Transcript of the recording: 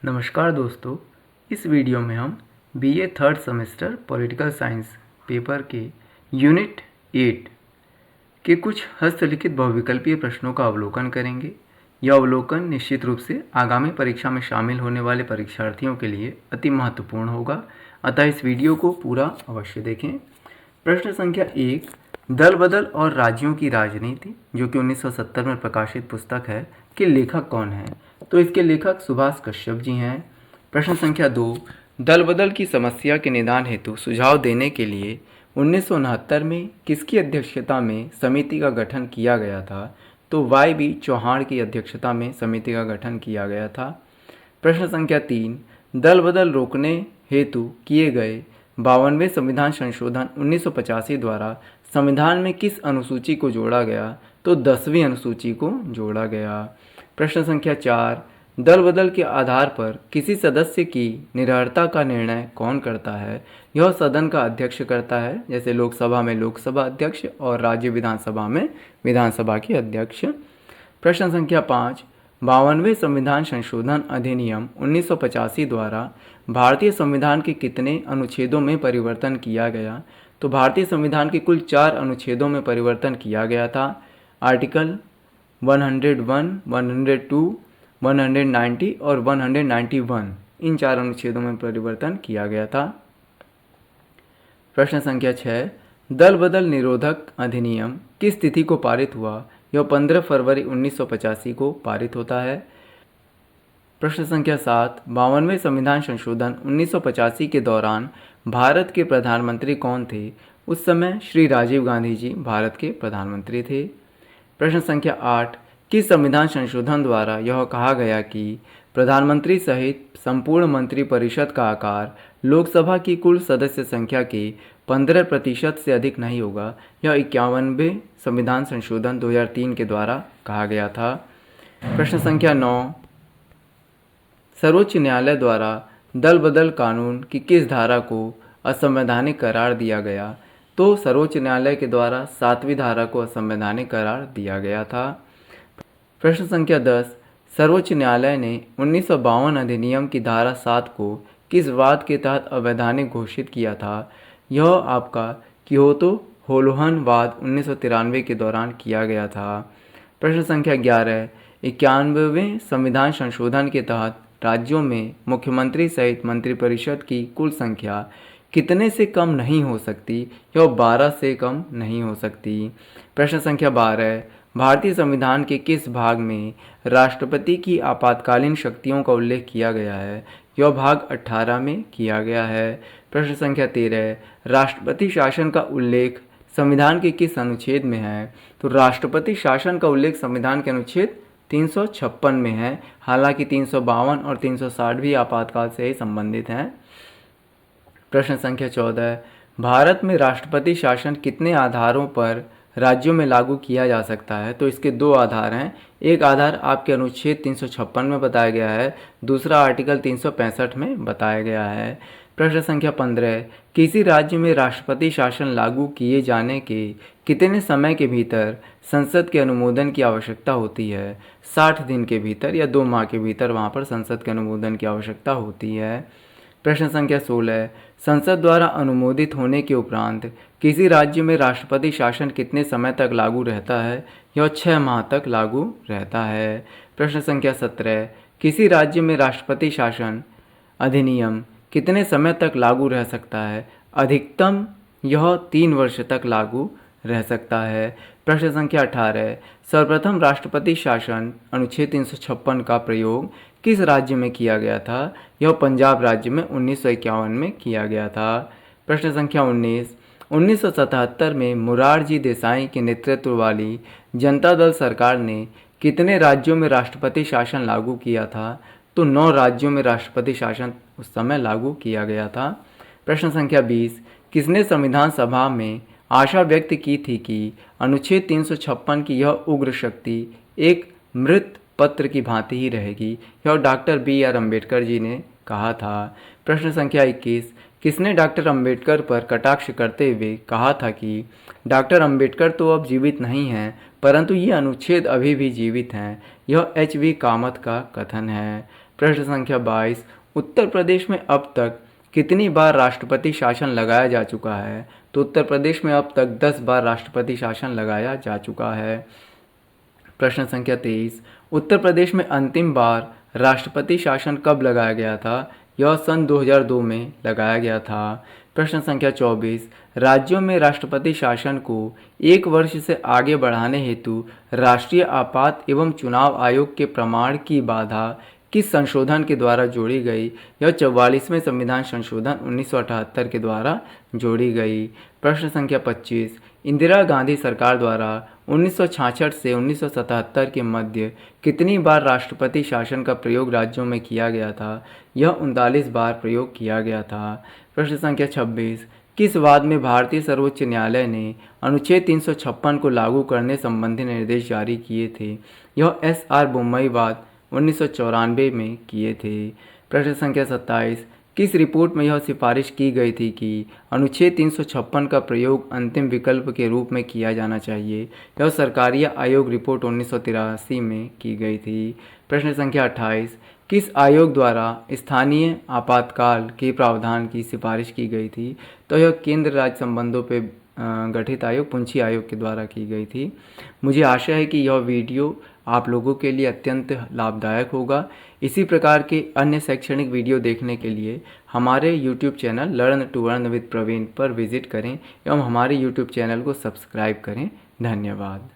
नमस्कार दोस्तों, इस वीडियो में हम BA third semester political science paper के यूनिट 8 के कुछ हस्तलिखित बहुविकल्पीय प्रश्नों का अवलोकन करेंगे। यह अवलोकन निश्चित रूप से आगामी परीक्षा में शामिल होने वाले परीक्षार्थियों के लिए अति महत्वपूर्ण होगा, अतः इस वीडियो को पूरा अवश्य देखें। प्रश्न संख्या 1, दल बदल और राज्यों की राजनीति, जो कि 1970 में प्रकाशित पुस्तक है, के लेखक कौन हैं? तो इसके लेखक सुभाष कश्यप जी हैं। प्रश्न संख्या 2, दल बदल की समस्या के निदान हेतु सुझाव देने के लिए 1969 में किसकी अध्यक्षता में समिति का गठन किया गया था? तो वाई.बी. चौहान की अध्यक्षता में समिति का गठन किया गया था। प्रश्न संख्या 3, दल बदल रोकने हेतु किए गए 52वें संविधान संशोधन 1985 द्वारा संविधान में किस अनुसूची को जोड़ा गया? तो 10वीं अनुसूची को जोड़ा गया। प्रश्न संख्या 4, दल बदल के आधार पर किसी सदस्य की निरर्हता का निर्णय कौन करता है? यह सदन का अध्यक्ष करता है, जैसे लोकसभा में लोकसभा अध्यक्ष और राज्य विधानसभा में विधानसभा के अध्यक्ष। प्रश्न संख्या 5, 52वें संविधान संशोधन अधिनियम 1985 द्वारा भारतीय संविधान के कितने अनुच्छेदों में परिवर्तन किया गया? तो भारतीय संविधान के कुल 4 अनुच्छेदों में परिवर्तन किया गया था। आर्टिकल 101, 102, 190 और 191, इन 4 अनुच्छेदों में परिवर्तन किया गया था। प्रश्न संख्या 6, दल बदल निरोधक अधिनियम किस तिथि को पारित हुआ? यह 15 फरवरी 1985 को पारित होता है। प्रश्न संख्या 7, 52वें संविधान संशोधन 1985 के दौरान भारत के प्रधानमंत्री कौन थे? उस समय श्री राजीव गांधी जी भारत के प्रधानमंत्री थे। प्रश्न संख्या 8, किस संविधान संशोधन द्वारा यह कहा गया कि प्रधानमंत्री सहित संपूर्ण मंत्रिपरिषद का आकार लोकसभा की कुल सदस्य संख्या के 15% से अधिक नहीं होगा? यह 51वें संविधान संशोधन 2003 के द्वारा कहा गया था। प्रश्न संख्या 9, सर्वोच्च न्यायालय द्वारा दल बदल कानून की किस धारा को असंवैधानिक करार दिया गया? तो सर्वोच्च न्यायालय के द्वारा 7वीं धारा को असंवैधानिक करार दिया गया था। प्रश्न संख्या 10, सर्वोच्च न्यायालय ने 1952 अधिनियम की धारा 7 को किस वाद के तहत अवैधानिक घोषित किया था? यह आपका क्योतो होलोहन वाद 1993 के दौरान किया गया था। प्रश्न संख्या 11, 91वें संविधान संशोधन के तहत राज्यों में मुख्यमंत्री सहित मंत्रिपरिषद की कुल संख्या कितने से कम नहीं हो सकती? यह 12 से कम नहीं हो सकती। प्रश्न संख्या 12, भारतीय संविधान के किस भाग में राष्ट्रपति की आपातकालीन शक्तियों का उल्लेख किया गया है? यह भाग 18 में किया गया है। प्रश्न संख्या 13, राष्ट्रपति शासन का उल्लेख संविधान के किस अनुच्छेद में है? तो राष्ट्रपति शासन का उल्लेख संविधान के अनुच्छेद 356 में है, हालांकि 352 और 360 भी आपातकाल से ही संबंधित हैं। प्रश्न संख्या 14, भारत में राष्ट्रपति शासन कितने आधारों पर राज्यों में लागू किया जा सकता है? तो इसके 2 आधार हैं। एक आधार आपके अनुच्छेद 356 में बताया गया है, दूसरा आर्टिकल 365 में बताया गया है। प्रश्न संख्या 15, किसी राज्य में राष्ट्रपति शासन लागू किए जाने के कितने समय के भीतर संसद के अनुमोदन की आवश्यकता होती है? 60 दिन के भीतर या 2 माह के भीतर वहाँ पर संसद के अनुमोदन की आवश्यकता होती है। प्रश्न संख्या 16, संसद द्वारा अनुमोदित होने के उपरांत किसी राज्य में राष्ट्रपति शासन कितने समय तक लागू रहता है? यह 6 माह तक लागू रहता है। प्रश्न संख्या 17, किसी राज्य में राष्ट्रपति शासन अधिनियम कितने समय तक लागू रह सकता है? अधिकतम यह 3 वर्ष तक लागू रह सकता है। प्रश्न संख्या 18, सर्वप्रथम राष्ट्रपति शासन अनुच्छेद 356 का प्रयोग किस राज्य में किया गया था? यह पंजाब राज्य में 1951 में किया गया था। प्रश्न संख्या 19, 1977 में मोरारजी देसाई के नेतृत्व वाली जनता दल सरकार ने कितने राज्यों में राष्ट्रपति शासन लागू किया था? तो 9 राज्यों में राष्ट्रपति शासन उस समय लागू किया गया था। प्रश्न संख्या 20, किसने संविधान सभा में आशा व्यक्त की थी कि अनुच्छेद 356 की यह उग्र शक्ति एक मृत पत्र की भांति ही रहेगी? यह डॉक्टर B.R. अम्बेडकर जी ने कहा था। प्रश्न संख्या 21, किसने डॉक्टर अम्बेडकर पर कटाक्ष करते हुए कहा था कि डॉक्टर अम्बेडकर तो अब जीवित नहीं हैं, परंतु ये अनुच्छेद अभी भी जीवित हैं? यह H.V. कामत का कथन है। प्रश्न संख्या 22, उत्तर प्रदेश में अब तक कितनी बार राष्ट्रपति शासन लगाया जा चुका है? तो उत्तर प्रदेश में अब तक 10 बार राष्ट्रपति शासन लगाया जा चुका है। प्रश्न संख्या 23, उत्तर प्रदेश में अंतिम बार राष्ट्रपति शासन कब लगाया गया था? यह सन 2002 में लगाया गया था। प्रश्न संख्या 24, राज्यों में राष्ट्रपति शासन को 1 वर्ष से आगे बढ़ाने हेतु राष्ट्रीय आपात एवं चुनाव आयोग के प्रमाण की बाधा किस संशोधन के द्वारा जोड़ी गई? यह 44वें संविधान संशोधन 1978 के द्वारा जोड़ी गई। प्रश्न संख्या 25, इंदिरा गांधी सरकार द्वारा 1966 से 1977 के मध्य कितनी बार राष्ट्रपति शासन का प्रयोग राज्यों में किया गया था? यह 39 बार प्रयोग किया गया था। प्रश्न संख्या 26, किस वाद में भारतीय सर्वोच्च न्यायालय ने अनुच्छेद 356 को लागू करने संबंधी निर्देश जारी किए थे? यह SR बोम्मई वाद 1994 में किए थे। प्रश्न संख्या 27, किस रिपोर्ट में यह सिफारिश की गई थी कि अनुच्छेद 356 का प्रयोग अंतिम विकल्प के रूप में किया जाना चाहिए? यह सरकारी आयोग रिपोर्ट 1983 में की गई थी। प्रश्न संख्या 28, किस आयोग द्वारा स्थानीय आपातकाल के प्रावधान की सिफारिश की गई थी? तो यह केंद्र राज्य संबंधों पर गठित आयोग पुंछी आयोग के द्वारा की गई थी। मुझे आशा है कि यह वीडियो आप लोगों के लिए अत्यंत लाभदायक होगा। इसी प्रकार के अन्य शैक्षणिक वीडियो देखने के लिए हमारे YouTube channel learn to earn with Praveen पर विजिट करें एवं हमारे YouTube चैनल को सब्सक्राइब करें। धन्यवाद।